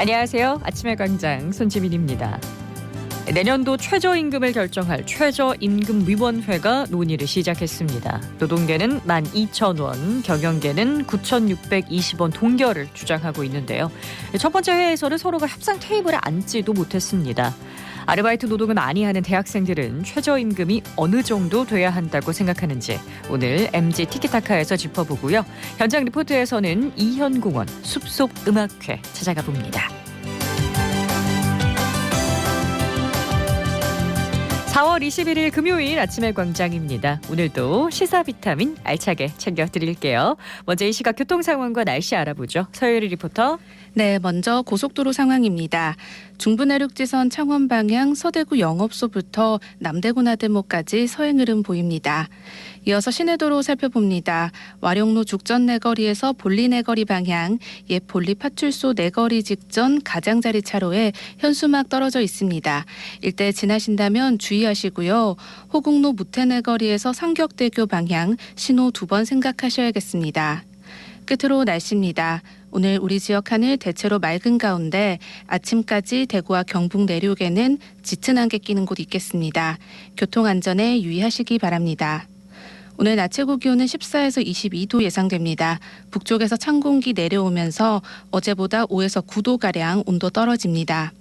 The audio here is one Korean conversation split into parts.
안녕하세요. 아침의 광장 손지민입니다. 내년도 최저임금을 결정할 최저임금위원회가 논의를 시작했습니다. 노동계는 12,000원, 경영계는 9,620원 동결을 주장하고 있는데요. 첫 번째 회의에서는 서로가 협상 테이블에 앉지도 못했습니다. 아르바이트 노동을 많이 하는 대학생들은 최저임금이 어느 정도 돼야 한다고 생각하는지 오늘 MG 티키타카에서 짚어보고요. 현장 리포트에서는 이현공원 숲속 음악회 찾아가 봅니다. 4월 21일 금요일 아침의 광장입니다. 오늘도 시사 비타민 알차게 챙겨드릴게요. 먼저 이 시각 교통 상황과 날씨 알아보죠. 서유리 리포터. 네, 먼저 고속도로 상황입니다. 중부내륙지선 창원 방향 서대구 영업소부터 남대구 나들목까지 서행 흐름 보입니다. 이어서 시내도로 살펴봅니다. 와룡로 죽전 내거리에서 볼리 내거리 방향 옛 볼리 파출소 내거리 직전 가장자리 차로에 현수막 떨어져 있습니다. 일대 지나신다면 주의하시고요. 호국로 무태 내거리에서 상격대교 방향 신호 2번 생각하셔야겠습니다. 끝으로 날씨입니다. 오늘 우리 지역 하늘 대체로 맑은 가운데 아침까지 대구와 경북 내륙에는 짙은 안개 끼는 곳 있겠습니다. 교통안전에 유의하시기 바랍니다. 오늘 낮 최고 기온은 14에서 22도 예상됩니다. 북쪽에서 찬 공기 내려오면서 어제보다 5에서 9도가량 온도 떨어집니다.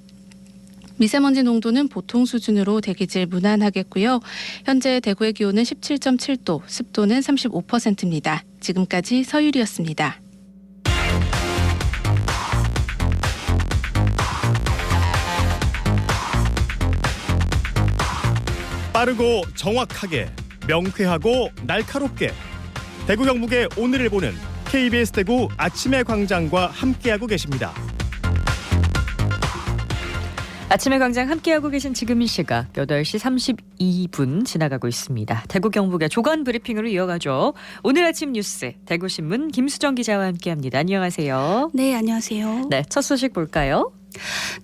미세먼지 농도는 보통 수준으로 대기질 무난하겠고요. 현재 대구의 기온은 17.7도, 습도는 35%입니다. 지금까지 서유리였습니다. 빠르고 정확하게, 명쾌하고 날카롭게 대구 경북의 오늘을 보는 KBS 대구 아침의 광장과 함께하고 계십니다. 아침의 광장 함께하고 계신 지금 이 시각 8시 32분 지나가고 있습니다. 대구 경북의 조간 브리핑으로 이어가죠. 오늘 아침 뉴스 대구신문 김수정 기자와 함께합니다. 안녕하세요. 네, 안녕하세요. 네, 첫 소식 볼까요?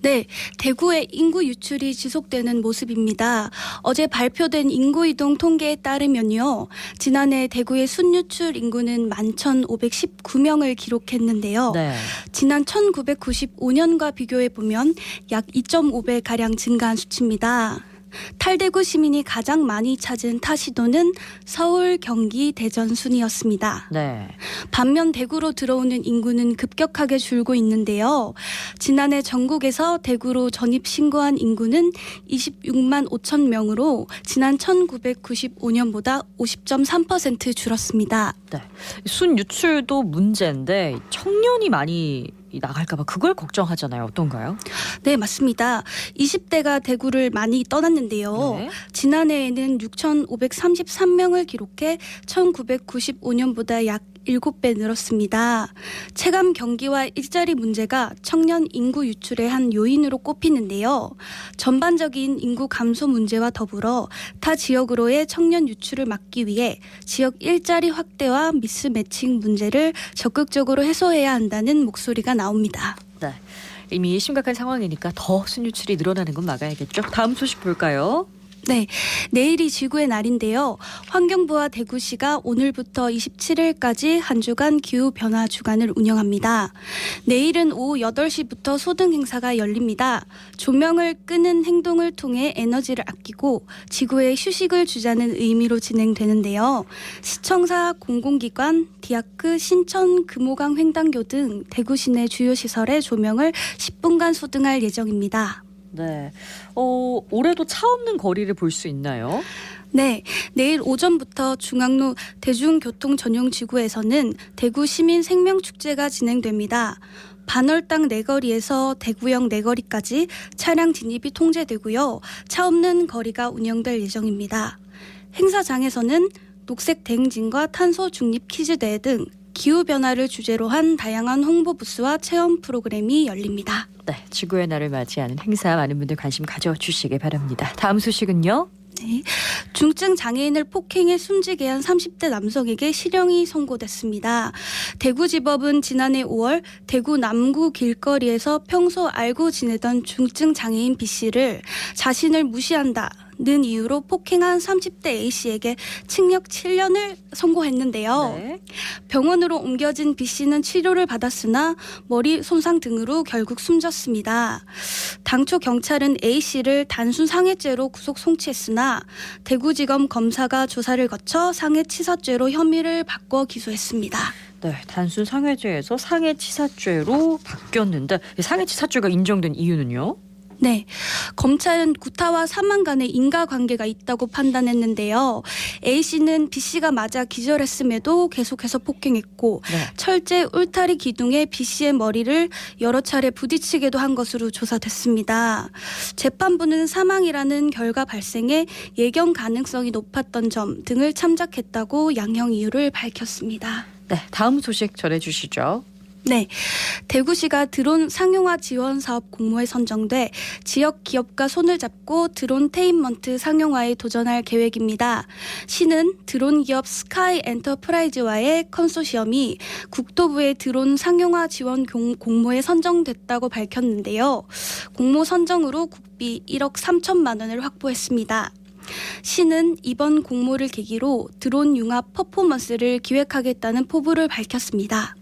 네, 대구의 인구 유출이 지속되는 모습입니다. 어제 발표된 인구이동 통계에 따르면요. 지난해 대구의 순유출 인구는 11,519명을 기록했는데요. 네. 지난 1995년과 비교해보면 약 2.5배가량 증가한 수치입니다. 탈대구 시민이 가장 많이 찾은 타 시도는 서울, 경기, 대전 순이었습니다. 네. 반면 대구로 들어오는 인구는 급격하게 줄고 있는데요. 지난해 전국에서 대구로 전입 신고한 인구는 26만 5천 명으로 지난 1995년보다 50.3% 줄었습니다. 네. 순 유출도 문제인데 청년이 많이 나갈까 봐 그걸 걱정하잖아요. 어떤가요? 네, 맞습니다. 20대가 대구를 많이 떠났는데요. 네. 지난해에는 6,533명을 기록해 1995년보다 약 7배 늘었습니다. 체감 경기와 일자리 문제가 청년 인구 유출의 한 요인으로 꼽히는데요. 전반적인 인구 감소 문제와 더불어 타 지역으로의 청년 유출을 막기 위해 지역 일자리 확대와 미스매칭 문제를 적극적으로 해소해야 한다는 목소리가 나옵니다. 네. 이미 심각한 상황이니까 더 순유출이 늘어나는 건 막아야겠죠. 다음 소식 볼까요? 네, 내일이 지구의 날인데요. 환경부와 대구시가 오늘부터 27일까지 한 주간 기후변화 주간을 운영합니다. 내일은 오후 8시부터 소등 행사가 열립니다. 조명을 끄는 행동을 통해 에너지를 아끼고 지구에 휴식을 주자는 의미로 진행되는데요. 시청사, 공공기관, 디아크, 신천, 금호강 횡단교 등 대구 시내 주요 시설에 조명을 10분간 소등할 예정입니다. 네. 올해도 차 없는 거리를 볼 수 있나요? 네, 내일 오전부터 중앙로 대중교통전용지구에서는 대구 시민 생명축제가 진행됩니다. 반월당 내거리에서 대구역 내거리까지 차량 진입이 통제되고요. 차 없는 거리가 운영될 예정입니다. 행사장에서는 녹색 대행진과 탄소 중립 퀴즈 대회 등 기후변화를 주제로 한 다양한 홍보 부스와 체험 프로그램이 열립니다. 네, 지구의 날을 맞이하는 행사 많은 분들 관심 가져주시기 바랍니다. 다음 소식은요? 네, 중증 장애인을 폭행해 숨지게 한 30대 남성에게 실형이 선고됐습니다. 대구지법은 지난해 5월 대구 남구 길거리에서 평소 알고 지내던 중증 장애인 B씨를 자신을 무시한다, 는 이유로 폭행한 30대 A씨에게 징역 7년을 선고했는데요. 네. 병원으로 옮겨진 B씨는 치료를 받았으나 머리 손상 등으로 결국 숨졌습니다. 당초 경찰은 A씨를 단순 상해죄로 구속 송치했으나 대구지검 검사가 조사를 거쳐 상해치사죄로 혐의를 바꿔 기소했습니다. 네, 단순 상해죄에서 상해치사죄로 바뀌었는데 상해치사죄가 인정된 이유는요? 네, 검찰은 구타와 사망 간의 인과관계가 있다고 판단했는데요. A씨는 B씨가 맞아 기절했음에도 계속해서 폭행했고 네. 철제 울타리 기둥에 B씨의 머리를 여러 차례 부딪히게도 한 것으로 조사됐습니다. 재판부는 사망이라는 결과 발생에 예견 가능성이 높았던 점 등을 참작했다고 양형 이유를 밝혔습니다. 네, 다음 소식 전해주시죠. 네, 대구시가 드론 상용화 지원 사업 공모에 선정돼 지역 기업과 손을 잡고 드론 테인먼트 상용화에 도전할 계획입니다. 시는 드론 기업 스카이 엔터프라이즈와의 컨소시엄이 국토부의 드론 상용화 지원 공모에 선정됐다고 밝혔는데요. 공모 선정으로 국비 1억 3천만 원을 확보했습니다. 시는 이번 공모를 계기로 드론 융합 퍼포먼스를 기획하겠다는 포부를 밝혔습니다.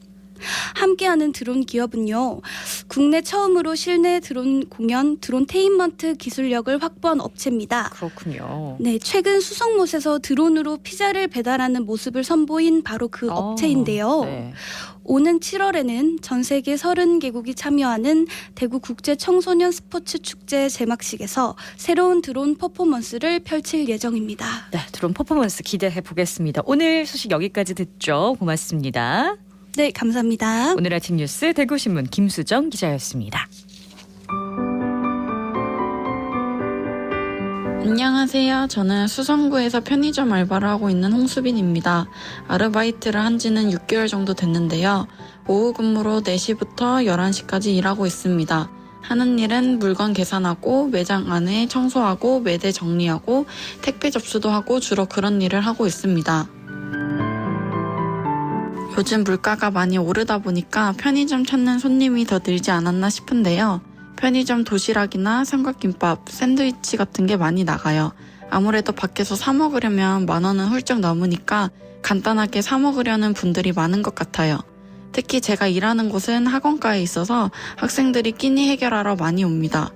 함께하는 드론 기업은요, 국내 처음으로 실내 드론 공연, 드론 테인먼트 기술력을 확보한 업체입니다. 그렇군요. 네, 최근 수성못에서 드론으로 피자를 배달하는 모습을 선보인 바로 그 업체인데요. 네. 오는 7월에는 전 세계 30개국이 참여하는 대구 국제 청소년 스포츠 축제 개막식에서 새로운 드론 퍼포먼스를 펼칠 예정입니다. 네, 드론 퍼포먼스 기대해 보겠습니다. 오늘 소식 여기까지 듣죠. 고맙습니다. 네, 감사합니다. 오늘 아침 뉴스 대구신문 김수정 기자였습니다. 안녕하세요. 저는 수성구에서 편의점 알바를 하고 있는 홍수빈입니다. 아르바이트를 한 지는 6개월 정도 됐는데요. 오후 근무로 4시부터 11시까지 일하고 있습니다. 하는 일은 물건 계산하고 매장 안에 청소하고 매대 정리하고 택배 접수도 하고 주로 그런 일을 하고 있습니다. 요즘 물가가 많이 오르다 보니까 편의점 찾는 손님이 더 늘지 않았나 싶은데요. 편의점 도시락이나 삼각김밥, 샌드위치 같은 게 많이 나가요. 아무래도 밖에서 사 먹으려면 10,000원은 훌쩍 넘으니까 간단하게 사 먹으려는 분들이 많은 것 같아요. 특히 제가 일하는 곳은 학원가에 있어서 학생들이 끼니 해결하러 많이 옵니다.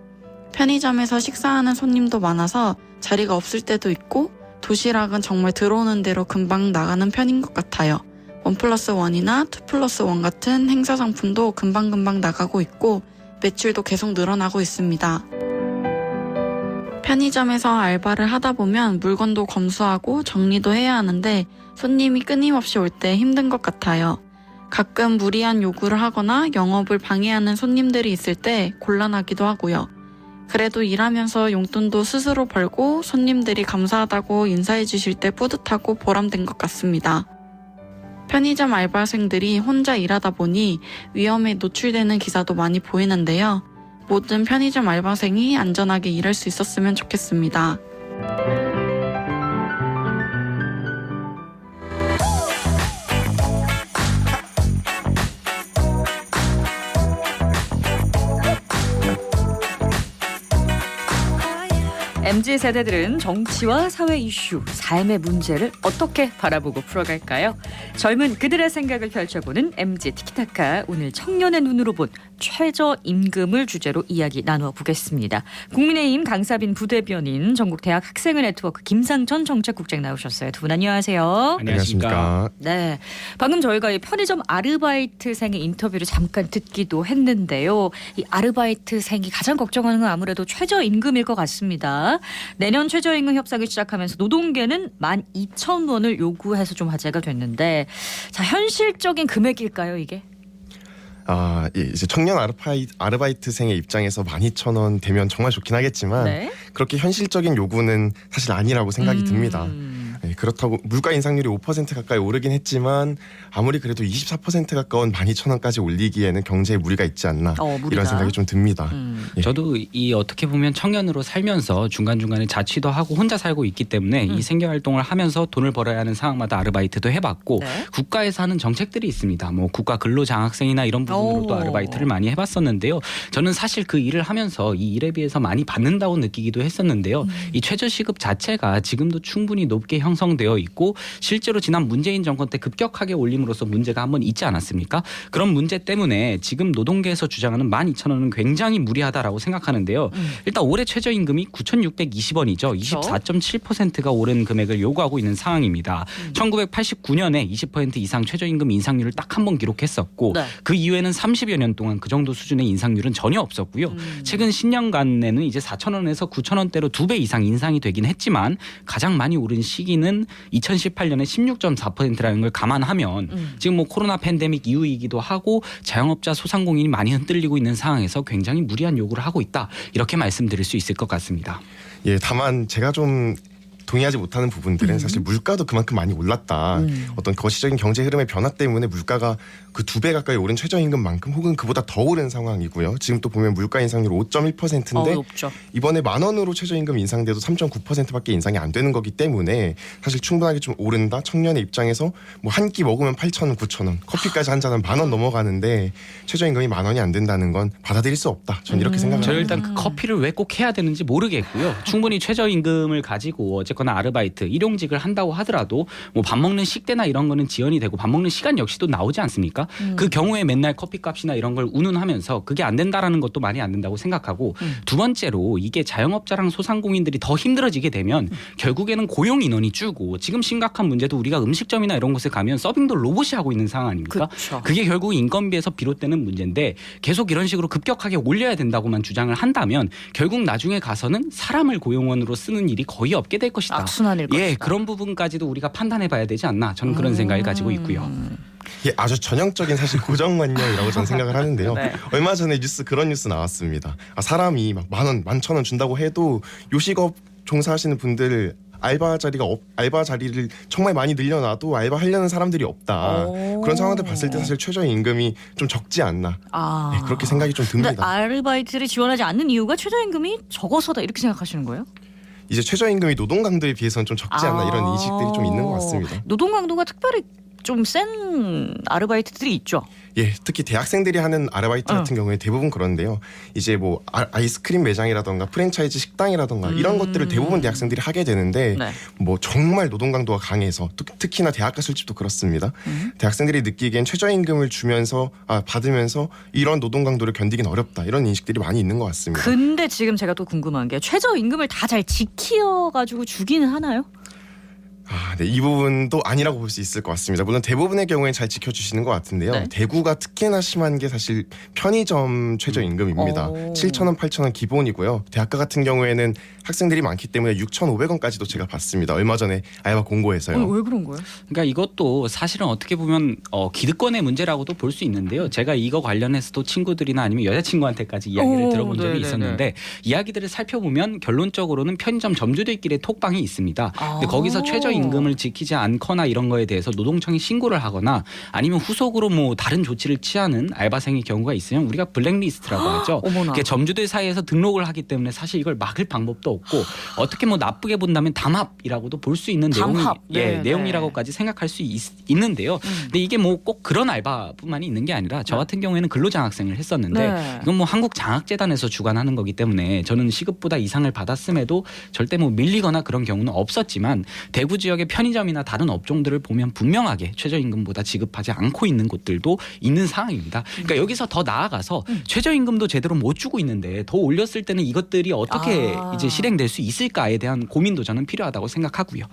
편의점에서 식사하는 손님도 많아서 자리가 없을 때도 있고 도시락은 정말 들어오는 대로 금방 나가는 편인 것 같아요. 1+1이나 2+1 같은 행사 상품도 금방금방 나가고 있고 매출도 계속 늘어나고 있습니다. 편의점에서 알바를 하다 보면 물건도 검수하고 정리도 해야 하는데 손님이 끊임없이 올 때 힘든 것 같아요. 가끔 무리한 요구를 하거나 영업을 방해하는 손님들이 있을 때 곤란하기도 하고요. 그래도 일하면서 용돈도 스스로 벌고 손님들이 감사하다고 인사해 주실 때 뿌듯하고 보람된 것 같습니다. 편의점 알바생들이 혼자 일하다 보니 위험에 노출되는 기사도 많이 보이는데요. 모든 편의점 알바생이 안전하게 일할 수 있었으면 좋겠습니다. MZ세대들은 정치와 사회 이슈, 삶의 문제를 어떻게 바라보고 풀어갈까요? 젊은 그들의 생각을 펼쳐보는 MZ 티키타카, 오늘 청년의 눈으로 본 최저임금을 주제로 이야기 나눠보겠습니다. 국민의힘 강사빈 부대변인, 전국대학 학생회 네트워크 김상천 정책국장 나오셨어요. 두 분 안녕하세요. 안녕하십니까. 네, 방금 저희가 이 편의점 아르바이트생의 인터뷰를 잠깐 듣기도 했는데요. 이 아르바이트생이 가장 걱정하는 건 아무래도 최저임금일 것 같습니다. 내년 최저임금 협상을 시작하면서 노동계는 12,000원을 요구해서 좀 화제가 됐는데, 자, 현실적인 금액일까요, 이게? 이제 청년 아르바이트생의 입장에서 12,000원 되면 정말 좋긴 하겠지만 네. 그렇게 현실적인 요구는 사실 아니라고 생각이 듭니다. 그렇다고 물가 인상률이 5% 가까이 오르긴 했지만 아무리 그래도 24% 가까운 12,000원까지 올리기에는 경제에 무리가 있지 않나 무리다. 이런 생각이 좀 듭니다. 예. 저도 이 어떻게 보면 청년으로 살면서 중간중간에 자취도 하고 혼자 살고 있기 때문에 이 생계활동을 하면서 돈을 벌어야 하는 상황마다 아르바이트도 해봤고 네. 국가에서 하는 정책들이 있습니다. 뭐 국가 근로장학생이나 이런 부분으로도 아르바이트를 많이 해봤었는데요. 저는 사실 그 일을 하면서 이 일에 비해서 많이 받는다고 느끼기도 했었는데요. 이 최저시급 자체가 지금도 충분히 높게 형성되어 있고 실제로 지난 문재인 정권 때 급격하게 올림으로써 문제가 한번 있지 않았습니까? 그런 문제 때문에 지금 노동계에서 주장하는 12,000원은 굉장히 무리하다라고 생각하는데요. 일단 올해 최저임금이 9,620원이죠. 24.7%가 오른 금액을 요구하고 있는 상황입니다. 1989년에 20% 이상 최저임금 인상률을 딱 한 번 기록했었고 네. 그 이후에는 30여 년 동안 그 정도 수준의 인상률은 전혀 없었고요. 최근 10년간에는 이제 4,000원에서 9,000원대로 2배 이상 인상이 되긴 했지만 가장 많이 오른 시기는 2018년에 16.4%라는 걸 감안하면 지금 뭐 코로나 팬데믹 이후이기도 하고 자영업자 소상공인이 많이 흔들리고 있는 상황에서 굉장히 무리한 요구를 하고 있다. 이렇게 말씀드릴 수 있을 것 같습니다. 예, 다만 제가 좀 동의하지 못하는 부분들은 사실 물가도 그만큼 많이 올랐다. 어떤 거시적인 경제 흐름의 변화 때문에 물가가 그 2배 가까이 오른 최저임금만큼 혹은 그보다 더 오른 상황이고요. 지금 또 보면 물가 인상률 5.1%인데 높죠. 이번에 10,000원으로 최저임금 인상돼도 3.9%밖에 인상이 안 되는 거기 때문에 사실 충분하게 좀 오른다. 청년의 입장에서 뭐 한 끼 먹으면 8,000원, 9,000원, 커피까지 한 잔은 10,000원 넘어가는데 최저임금이 10,000원이 안 된다는 건 받아들일 수 없다. 전 이렇게 생각합니다. 저 일단 그 커피를 왜 꼭 해야 되는지 모르겠고요. 충분히 최저임금을 가지고 어쨌거나 아르바이트, 일용직을 한다고 하더라도 뭐 밥 먹는 식대나 이런 거는 지연이 되고 밥 먹는 시간 역시도 나오지 않습니까? 그 경우에 맨날 커피값이나 이런 걸 운운하면서 그게 안 된다라는 것도 말이 안 된다고 생각하고 두 번째로 이게 자영업자랑 소상공인들이 더 힘들어지게 되면 결국에는 고용 인원이 줄고 지금 심각한 문제도 우리가 음식점이나 이런 곳에 가면 서빙도 로봇이 하고 있는 상황 아닙니까? 그쵸. 그게 결국 인건비에서 비롯되는 문제인데 계속 이런 식으로 급격하게 올려야 된다고만 주장을 한다면 결국 나중에 가서는 사람을 고용원으로 쓰는 일이 거의 없게 될 것이다. 악순환일 예, 것이다. 그런 부분까지도 우리가 판단해 봐야 되지 않나. 저는 그런 생각을 가지고 있고요. 예, 아주 전형적인 사실 고정관념이라고 저는 생각을 하는데요. 네. 얼마 전에 그런 뉴스 나왔습니다. 사람이 막 10,000원, 11,000원 준다고 해도 요식업 종사하시는 분들 알바 자리를 정말 많이 늘려놔도 알바하려는 사람들이 없다. 그런 상황들 봤을 때 사실 최저임금이 좀 적지 않나. 네, 그렇게 생각이 좀 근데 듭니다. 아르바이트를 지원하지 않는 이유가 최저임금이 적어서다 이렇게 생각하시는 거예요? 이제 최저임금이 노동 강도에 비해서는 좀 적지 않나 이런 인식들이 좀 있는 것 같습니다. 노동 강도가 특별히 좀 센 아르바이트들이 있죠. 예, 특히 대학생들이 하는 아르바이트 같은 경우에 대부분 그런데요. 이제 뭐 아이스크림 매장이라던가 프랜차이즈 식당이라던가 이런 것들을 대부분 대학생들이 하게 되는데 네. 뭐 정말 노동 강도가 강해서 특히나 대학가 술집도 그렇습니다. 대학생들이 느끼기엔 최저임금을 받으면서 이런 노동 강도를 견디긴 어렵다. 이런 인식들이 많이 있는 것 같습니다. 근데 지금 제가 또 궁금한 게 최저임금을 다 잘 지켜가지고 주기는 하나요? 네, 이 부분도 아니라고 볼 수 있을 것 같습니다. 물론 대부분의 경우에는 잘 지켜주시는 것 같은데요. 네. 대구가 특히나 심한 게 사실 편의점 최저임금입니다. 7,000원, 8,000원 기본이고요. 대학가 같은 경우에는 학생들이 많기 때문에 6,500원까지도 제가 봤습니다. 얼마 전에 알바 공고에서요. 왜 그런 거예요? 그러니까 이것도 사실은 어떻게 보면 기득권의 문제라고도 볼 수 있는데요. 제가 이거 관련해서도 친구들이나 아니면 여자친구한테까지 이야기를 들어본 적이 네네네. 있었는데 이야기들을 살펴보면 결론적으로는 편의점 점주들끼리의 톡방이 있습니다. 근데 거기서 최저임금을 지키지 않거나 이런 거에 대해서 노동청에 신고를 하거나 아니면 후속으로 뭐 다른 조치를 취하는 알바생의 경우가 있으면 우리가 블랙리스트라고 하죠. 어머나. 그게 점주들 사이에서 등록을 하기 때문에 사실 이걸 막을 방법도 없고 어떻게 뭐 나쁘게 본다면 담합이라고도 볼 수 있는 담합. 네, 내용이라고까지 생각할 수 있는데요. 근데 이게 뭐 꼭 그런 알바뿐만이 있는 게 아니라 저 같은 경우에는 근로장학생을 했었는데 네. 이건 뭐 한국장학재단에서 주관하는 거기 때문에 저는 시급보다 이상을 받았음에도 절대 뭐 밀리거나 그런 경우는 없었지만 대구 지역의 편의점이나 다른 업종들을 보면 분명하게 최저임금보다 지급하지 않고 있는 곳들도 있는 상황입니다. 그러니까 여기서 더 나아가서 최저임금도 제대로 못 주고 있는데 더 올렸을 때는 이것들이 어떻게 이제 실행될 수 있을까에 대한 고민도 저는 필요하다고 생각하고요.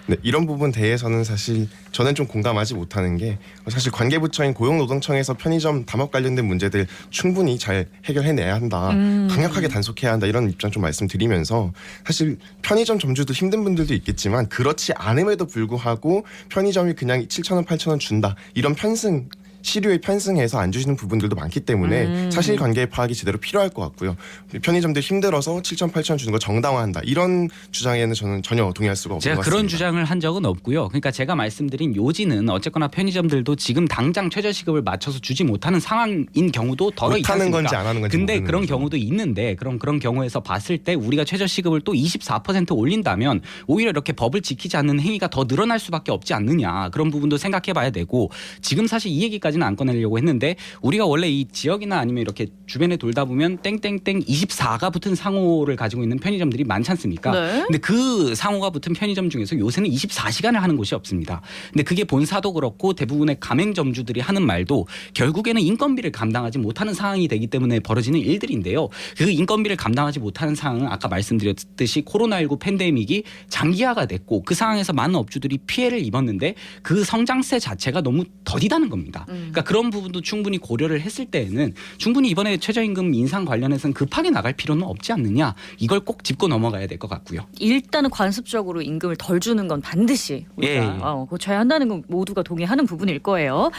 네, 이런 부분 대해서는 사실 저는 좀 공감하지 못하는 게 사실 관계부처인 고용노동청에서 편의점 담합 관련된 문제들 충분히 잘 해결해내야 한다. 강력하게 단속해야 한다. 이런 입장 좀 말씀드리면서 사실 편의점 점주도 힘든 분들도 있겠지만 그렇지 않음에도 불구하고 편의점이 그냥 7,000원, 8,000원 준다. 이런 편승 시류에 편승해서 안 주시는 부분들도 많기 때문에 사실관계 파악이 제대로 필요할 것 같고요. 편의점들 힘들어서 7천, 8천 주는 거 정당화한다. 이런 주장에는 저는 전혀 동의할 수가 없는 것 제가 같습니다. 그런 주장을 한 적은 없고요. 그러니까 제가 말씀드린 요지는 어쨌거나 편의점들도 지금 당장 최저시급을 맞춰서 주지 못하는 상황인 경우도 더러 있지 못하는 않습니까? 건지 안 하는 건지 근데 모르는 그런 거죠. 경우도 있는데 그런 경우에서 봤을 때 우리가 최저시급을 또 24% 올린다면 오히려 이렇게 법을 지키지 않는 행위가 더 늘어날 수밖에 없지 않느냐. 그런 부분도 생각해 봐야 되고 지금 사실 이 얘기까지는 안 꺼내려고 했는데 우리가 원래 이 지역이나 아니면 이렇게 주변에 돌다 보면 땡땡땡 24가 붙은 상호를 가지고 있는 편의점들이 많지 않습니까? 네. 근데 그 상호가 붙은 편의점 중에서 요새는 24시간을 하는 곳이 없습니다. 근데 그게 본사도 그렇고 대부분의 가맹점주들이 하는 말도 결국에는 인건비를 감당하지 못하는 상황이 되기 때문에 벌어지는 일들인데요. 그 인건비를 감당하지 못하는 상황은 아까 말씀드렸듯이 코로나19 팬데믹이 장기화가 됐고 그 상황에서 많은 업주들이 피해를 입었는데 그 성장세 자체가 너무 더디다는 겁니다. 그러니까 그런 부분도 충분히 고려를 했을 때에는 충분히 이번에 최저임금 인상 관련해서는 급하게 나갈 필요는 없지 않느냐. 이걸 꼭 짚고 넘어가야 될 것 같고요. 일단은 관습적으로 임금을 덜 주는 건 반드시 우리가 고쳐야 한다는 건 모두가 동의하는 부분일 거예요.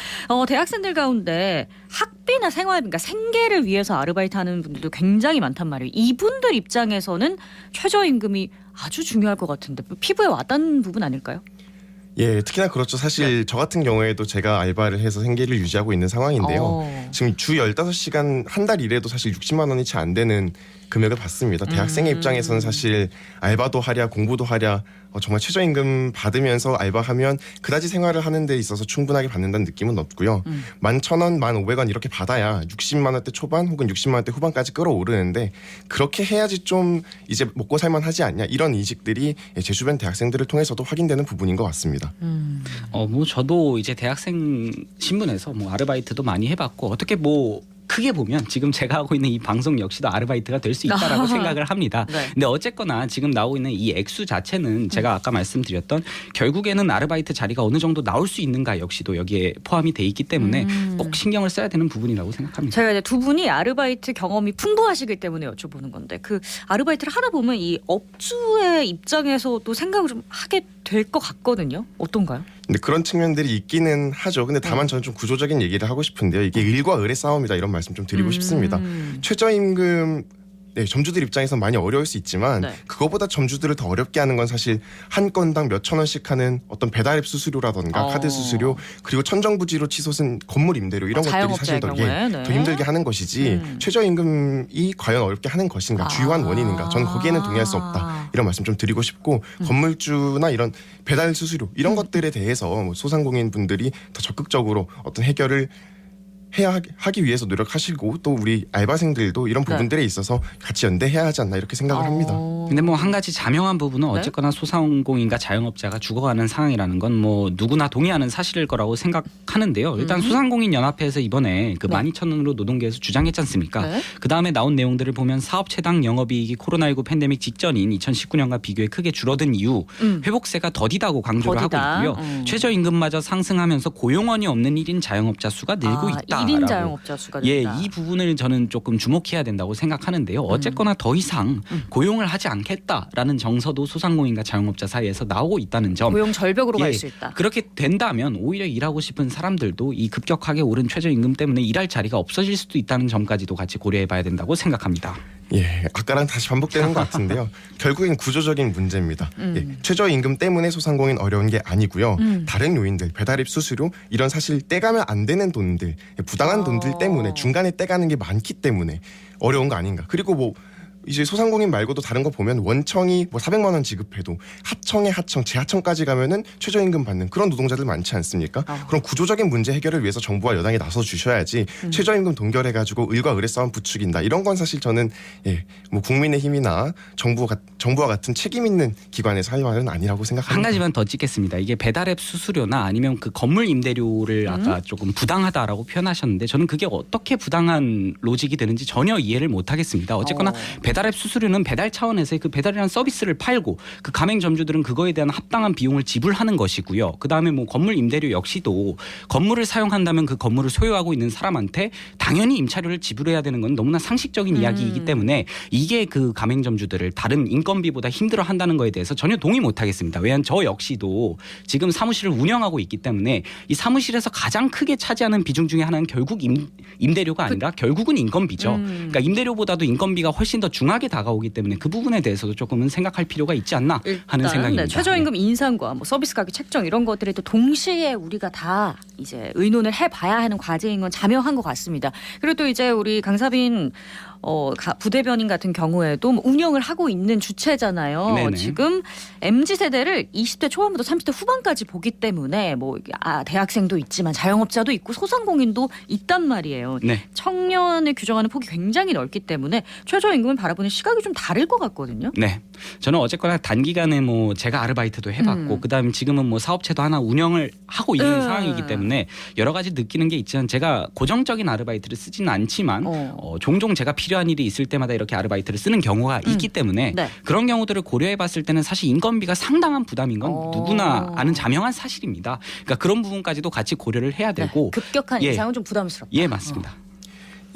대학생들 가운데 학비나 생활비, 그러니까 생계를 위해서 아르바이트하는 분들도 굉장히 많단 말이에요. 이분들 입장에서는 최저임금이 아주 중요할 것 같은데 피부에 와닿는 부분 아닐까요? 예, 특히나 그렇죠. 사실 저 같은 경우에도 제가 알바를 해서 생계를 유지하고 있는 상황인데요. 지금 주 15시간 한 달 일해도 사실 60만 원이 채 안 되는 금액을 받습니다. 대학생의 입장에서는 사실 알바도 하랴 공부도 하랴 정말 최저임금 받으면서 알바하면 그다지 생활을 하는 데 있어서 충분하게 받는다는 느낌은 없고요. 11,000원, 1,500원 이렇게 받아야 60만 원대 초반 혹은 60만 원대 후반까지 끌어오르는데 그렇게 해야지 좀 이제 먹고 살만 하지 않냐 이런 인식들이 제 주변 대학생들을 통해서도 확인되는 부분인 것 같습니다. 뭐 저도 이제 대학생 신분에서 뭐 아르바이트도 많이 해봤고 어떻게 뭐 크게 보면 지금 제가 하고 있는 이 방송 역시도 아르바이트가 될 수 있다라고 생각을 합니다. 네. 근데 어쨌거나 지금 나오고 있는 이 액수 자체는 제가 아까 말씀드렸던 결국에는 아르바이트 자리가 어느 정도 나올 수 있는가 역시도 여기에 포함이 돼 있기 때문에 꼭 신경을 써야 되는 부분이라고 생각합니다. 제가 이제 두 분이 아르바이트 경험이 풍부하시기 때문에 여쭤보는 건데 그 아르바이트를 하다 보면 이 업주의 입장에서 또 생각을 좀 하게 될 것 같거든요. 어떤가요? 근데 그런 측면들이 있기는 하죠. 근데 다만 저는 좀 구조적인 얘기를 하고 싶은데요. 이게 을과 을의 싸움이다 이런 말씀 좀 드리고 싶습니다. 최저임금 점주들 입장에서 많이 어려울 수 있지만 그거보다 점주들을 더 어렵게 하는 건 사실 한 건당 몇천 원씩 하는 어떤 배달앱 수수료라던가 카드 수수료 그리고 천정부지로 치솟은 건물 임대료 이런 것들이 사실 더 힘들게 하는 것이지 최저임금이 과연 어렵게 하는 것인가 주요한 원인인가 저는 거기에는 동의할 수 없다 이런 말씀 좀 드리고 싶고 건물주나 이런 배달 수수료 이런 것들에 대해서 소상공인 분들이 더 적극적으로 어떤 해결을 하기 위해서 노력하시고 또 우리 알바생들도 이런 부분들에 있어서 같이 연대해야 하지 않나 이렇게 생각을 합니다. 근데 뭐 한 가지 자명한 부분은 어쨌거나 소상공인과 자영업자가 죽어가는 상황이라는 건 뭐 누구나 동의하는 사실일 거라고 생각하는데요. 일단 소상공인 연합회에서 이번에 그 12,000원으로 노동계에서 주장했지 않습니까? 그 다음에 나온 내용들을 보면 사업체당 영업이익이 코로나19 팬데믹 직전인 2019년과 비교해 크게 줄어든 이유 회복세가 더디다고 강조를 하고 있고요. 최저임금마저 상승하면서 고용원이 없는 1인 자영업자 수가 늘고 있다. 1인 자영업자 수가 늘다. 이 부분을 저는 조금 주목해야 된다고 생각하는데요. 어쨌거나 더 이상 고용을 하지 않겠다라는 정서도 소상공인과 자영업자 사이에서 나오고 있다는 점. 고용 절벽으로 갈 수 있다. 그렇게 된다면 오히려 일하고 싶은 사람들도 이 급격하게 오른 최저임금 때문에 일할 자리가 없어질 수도 있다는 점까지도 같이 고려해봐야 된다고 생각합니다. 예, 아까랑 다시 반복되는 것 같은데요. 결국엔 구조적인 문제입니다. 최저임금 때문에 소상공인 어려운 게 아니고요. 다른 요인들, 배달앱 수수료 이런 사실 떼가면 안 되는 돈들, 부당한 돈들 때문에 중간에 떼가는 게 많기 때문에 어려운 거 아닌가. 그리고 뭐 이제 소상공인 말고도 다른 거 보면 원청이 뭐 400만 원 지급해도 하청에 하청, 재하청까지 가면은 최저임금 받는 그런 노동자들 많지 않습니까? 그런 구조적인 문제 해결을 위해서 정부와 여당이 나서 주셔야지 최저임금 동결해가지고 을과 을의 싸움 부추긴다 이런 건 사실 저는 뭐 국민의힘이나 정부와 같은 책임 있는 기관에서 할 말은 아니라고 생각합니다. 한 가지만 더 찍겠습니다. 이게 배달앱 수수료나 아니면 그 건물 임대료를 아까 조금 부당하다라고 표현하셨는데 저는 그게 어떻게 부당한 로직이 되는지 전혀 이해를 못하겠습니다. 어쨌거나 배달 배달앱 수수료는 배달 차원에서의 그 배달이라는 서비스를 팔고 그 가맹점주들은 그거에 대한 합당한 비용을 지불하는 것이고요. 그다음에 뭐 건물 임대료 역시도 건물을 사용한다면 그 건물을 소유하고 있는 사람한테 당연히 임차료를 지불해야 되는 건 너무나 상식적인 이야기이기 때문에 이게 그 가맹점주들을 다른 인건비보다 힘들어한다는 거에 대해서 전혀 동의 못하겠습니다. 왜냐하면 저 역시도 지금 사무실을 운영하고 있기 때문에 이 사무실에서 가장 크게 차지하는 비중 중에 하나는 결국 임대료가 아니라 결국은 인건비죠. 그러니까 임대료보다도 인건비가 훨씬 더 중하게 다가오기 때문에 그 부분에 대해서도 조금은 생각할 필요가 있지 않나 하는 생각입니다. 네, 최저임금 인상과 뭐 서비스 가격 책정 이런 것들이 또 동시에 우리가 다 이제 의논을 해봐야 하는 과제인 건 자명한 것 같습니다. 그리고 또 이제 우리 강사빈 부대변인 같은 경우에도 운영을 하고 있는 주체잖아요. 네네. 지금 MZ세대를 20대 초반부터 30대 후반까지 보기 때문에 뭐 대학생도 있지만 자영업자도 있고 소상공인도 있단 말이에요. 네. 청년을 규정하는 폭이 굉장히 넓기 때문에 최저임금을 바라보는 시각이 좀 다를 것 같거든요. 네. 저는 어쨌거나 단기간에 뭐 제가 아르바이트도 해봤고 그다음에 지금은 뭐 사업체도 하나 운영을 하고 있는 상황이기 때문에 여러 가지 느끼는 게 있지만 제가 고정적인 아르바이트를 쓰지는 않지만 종종 제가 필요한 일이 있을 때마다 이렇게 아르바이트를 쓰는 경우가 있기 때문에 네. 그런 경우들을 고려해 봤을 때는 사실 인건비가 상당한 부담인 건 누구나 아는 자명한 사실입니다. 그러니까 그런 부분까지도 같이 고려를 해야 되고 급격한 인상은 좀 부담스럽다. 예, 맞습니다.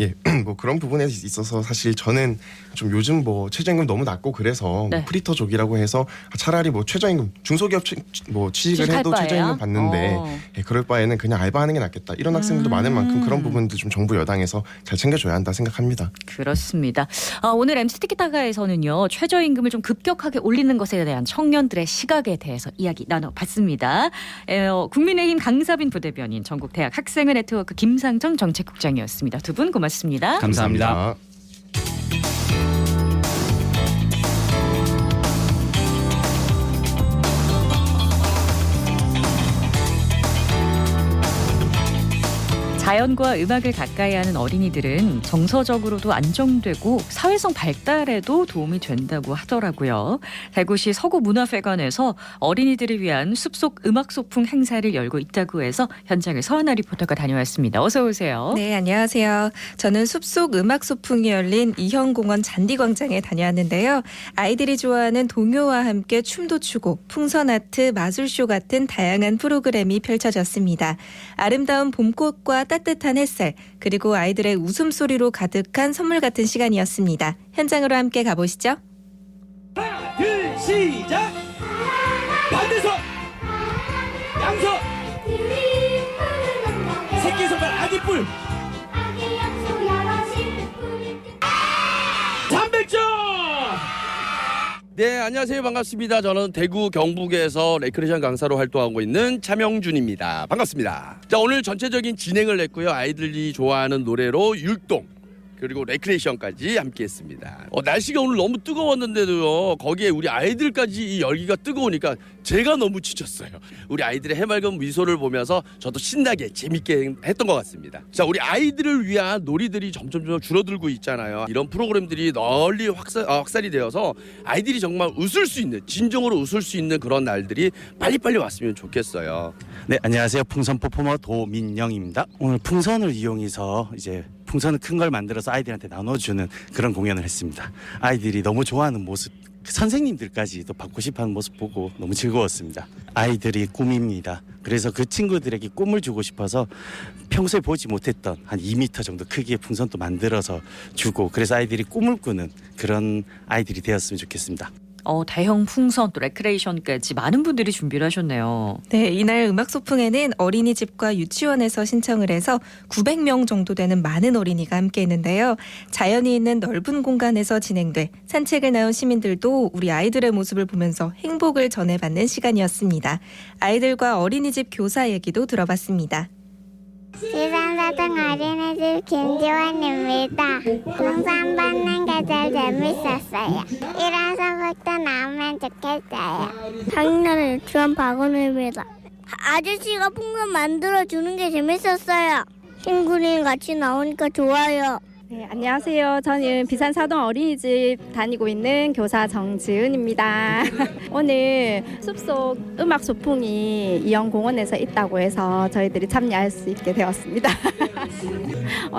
예, 뭐 그런 부분에 있어서 사실 저는 좀 요즘 뭐 최저임금 너무 낮고 그래서 네. 뭐 프리터족이라고 해서 차라리 뭐 최저임금 중소기업 뭐 취직을 해도 바에야? 최저임금 받는데 예, 그럴 바에는 그냥 알바하는 게 낫겠다. 이런 학생들도 많은 만큼 그런 부분도 좀 정부 여당에서 잘 챙겨줘야 한다 생각합니다. 그렇습니다. 오늘 MC 티키타카에서는요. 최저임금을 좀 급격하게 올리는 것에 대한 청년들의 시각에 대해서 이야기 나눠봤습니다. 국민의힘 강사빈 부대변인, 전국대학 학생회 네트워크 김상정 정책국장이었습니다. 두 분 고맙습니다. 감사합니다. 자연과 음악을 가까이 하는 어린이들은 정서적으로도 안정되고 사회성 발달에도 도움이 된다고 하더라고요. 대구시 서구문화회관에서 어린이들을 위한 숲속 음악 소풍 행사를 열고 있다고 해서 현장을 서하나 리포터가 다녀왔습니다. 어서 오세요. 네, 안녕하세요. 저는 숲속 음악 소풍이 열린 이현공원 잔디광장에 다녀왔는데요. 아이들이 좋아하는 동요와 함께 춤도 추고 풍선 아트, 마술쇼 같은 다양한 프로그램이 펼쳐졌습니다. 아름다운 봄꽃과 따뜻한 햇살, 그리고 아이들의 웃음소리로 가득한 선물 같은 시간이었습니다. 현장으로 함께 가보시죠. 하나, 둘, 시작! 반대손! 양손! 새끼손가락 아기뿔! 300점! 네, 안녕하세요. 반갑습니다. 저는 대구 경북에서 레크레이션 강사로 활동하고 있는 차명준입니다. 반갑습니다. 자, 오늘 전체적인 진행을 했고요. 아이들이 좋아하는 노래로 율동 그리고 레크레이션까지 함께했습니다. 날씨가 오늘 너무 뜨거웠는데도요. 거기에 우리 아이들까지 이 열기가 뜨거우니까 제가 너무 지쳤어요. 우리 아이들의 해맑은 미소를 보면서 저도 신나게 재밌게 했던 것 같습니다. 자, 우리 아이들을 위한 놀이들이 점점 줄어들고 있잖아요. 이런 프로그램들이 널리 확산이 되어서 아이들이 정말 웃을 수 있는, 진정으로 웃을 수 있는 그런 날들이 빨리빨리 왔으면 좋겠어요. 네, 안녕하세요. 풍선 퍼포머 도민영입니다. 오늘 풍선을 이용해서 이제 풍선을 큰 걸 만들어서 아이들한테 나눠주는 그런 공연을 했습니다. 아이들이 너무 좋아하는 모습, 선생님들까지 또 받고 싶어하는 모습 보고 너무 즐거웠습니다. 아이들이 꿈입니다. 그래서 그 친구들에게 꿈을 주고 싶어서 평소에 보지 못했던 한 2m 정도 크기의 풍선도 만들어서 주고, 그래서 아이들이 꿈을 꾸는 그런 아이들이 되었으면 좋겠습니다. 대형 풍선 또 레크레이션까지 많은 분들이 준비를 하셨네요. 네, 이날 음악 소풍에는 어린이집과 유치원에서 신청을 해서 900명 정도 되는 많은 어린이가 함께 했는데요. 자연이 있는 넓은 공간에서 진행돼 산책을 나온 시민들도 우리 아이들의 모습을 보면서 행복을 전해받는 시간이었습니다. 아이들과 어린이집 교사 얘기도 들어봤습니다. 지산사동 어린이집 김지원입니다. 풍선 받는 게 제일 재밌었어요. 이런 소식도 나오면 좋겠어요. 당일날 유치원 박원우입니다. 아저씨가 풍선 만들어주는 게 재밌었어요. 친구랑 같이 나오니까 좋아요. 네, 안녕하세요. 저는 비산사동 어린이집 다니고 있는 교사 정지은입니다. 오늘 숲속 음악 소풍이 이영공원에서 있다고 해서 저희들이 참여할 수 있게 되었습니다.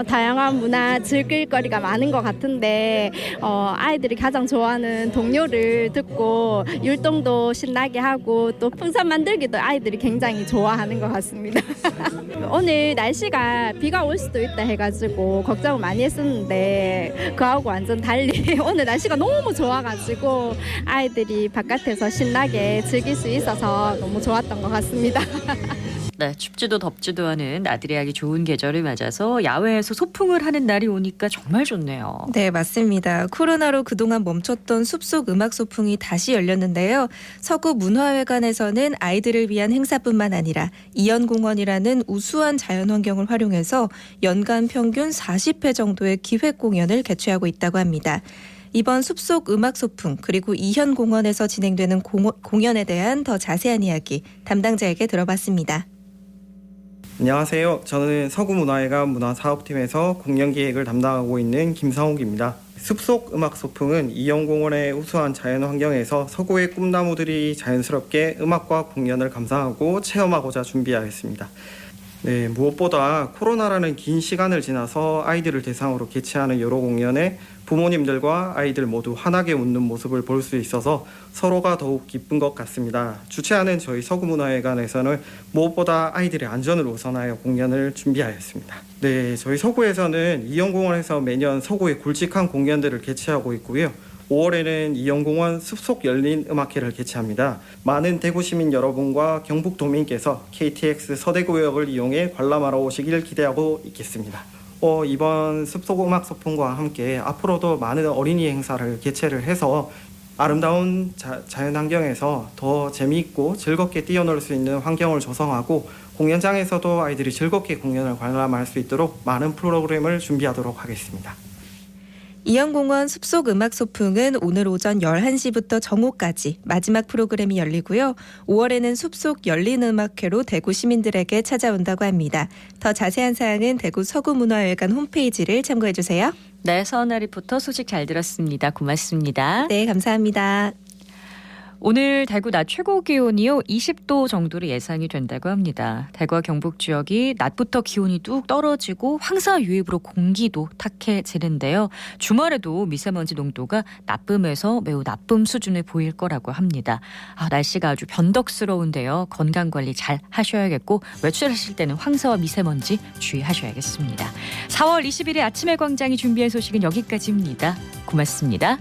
다양한 문화 즐길 거리가 많은 것 같은데 아이들이 가장 좋아하는 동요를 듣고 율동도 신나게 하고 또 풍선 만들기도 아이들이 굉장히 좋아하는 것 같습니다. 오늘 날씨가 비가 올 수도 있다 해가지고 걱정을 많이 했었는데 그하고 완전 달리 오늘 날씨가 너무 좋아가지고 아이들이 바깥에서 신나게 즐길 수 있어서 너무 좋았던 것 같습니다. 네, 춥지도 덥지도 않은 나들이 하기 좋은 계절을 맞아서 야외에서 소풍을 하는 날이 오니까 정말 좋네요. 네, 맞습니다. 코로나로 그동안 멈췄던 숲속 음악 소풍이 다시 열렸는데요. 서구문화회관에서는 아이들을 위한 행사뿐만 아니라 이연공원이라는 우수한 자연환경을 활용해서 연간 평균 40회 정도의 기획 공연을 개최하고 있다고 합니다. 이번 숲속 음악 소풍 그리고 이현공원에서 진행되는 공연에 대한 더 자세한 이야기 담당자에게 들어봤습니다. 안녕하세요. 저는 서구문화회관 문화사업팀에서 공연기획을 담당하고 있는 김상욱입니다. 숲속 음악 소풍은 이연공원의 우수한 자연환경에서 서구의 꿈나무들이 자연스럽게 음악과 공연을 감상하고 체험하고자 준비하였습니다. 네, 무엇보다 코로나라는 긴 시간을 지나서 아이들을 대상으로 개최하는 여러 공연에 부모님들과 아이들 모두 환하게 웃는 모습을 볼 수 있어서 서로가 더욱 기쁜 것 같습니다. 주최하는 저희 서구문화회관에서는 무엇보다 아이들의 안전을 우선하여 공연을 준비하였습니다. 네, 저희 서구에서는 이연공원에서 매년 서구의 굵직한 공연들을 개최하고 있고요. 5월에는 이연공원 숲속 열린 음악회를 개최합니다. 많은 대구 시민 여러분과 경북도민께서 KTX 서대구역을 이용해 관람하러 오시길 기대하고 있겠습니다. 이번 숲속 음악 소풍과 함께 앞으로도 많은 어린이 행사를 개최를 해서 아름다운 자연환경에서 더 재미있고 즐겁게 뛰어놀 수 있는 환경을 조성하고 공연장에서도 아이들이 즐겁게 공연을 관람할 수 있도록 많은 프로그램을 준비하도록 하겠습니다. 이연공원 숲속 음악 소풍은 오늘 오전 11시부터 정오까지 마지막 프로그램이 열리고요. 5월에는 숲속 열린 음악회로 대구 시민들에게 찾아온다고 합니다. 더 자세한 사항은 대구 서구문화회관 홈페이지를 참고해 주세요. 네, 서은아 리포터 소식 잘 들었습니다. 고맙습니다. 네, 감사합니다. 오늘 대구 낮 최고 기온이요 20도 정도로 예상이 된다고 합니다. 대구와 경북 지역이 낮부터 기온이 뚝 떨어지고 황사 유입으로 공기도 탁해지는데요. 주말에도 미세먼지 농도가 나쁨에서 매우 나쁨 수준을 보일 거라고 합니다. 날씨가 아주 변덕스러운데요. 건강관리 잘 하셔야겠고 외출하실 때는 황사와 미세먼지 주의하셔야겠습니다. 4월 20일에 아침의 광장이 준비한 소식은 여기까지입니다. 고맙습니다.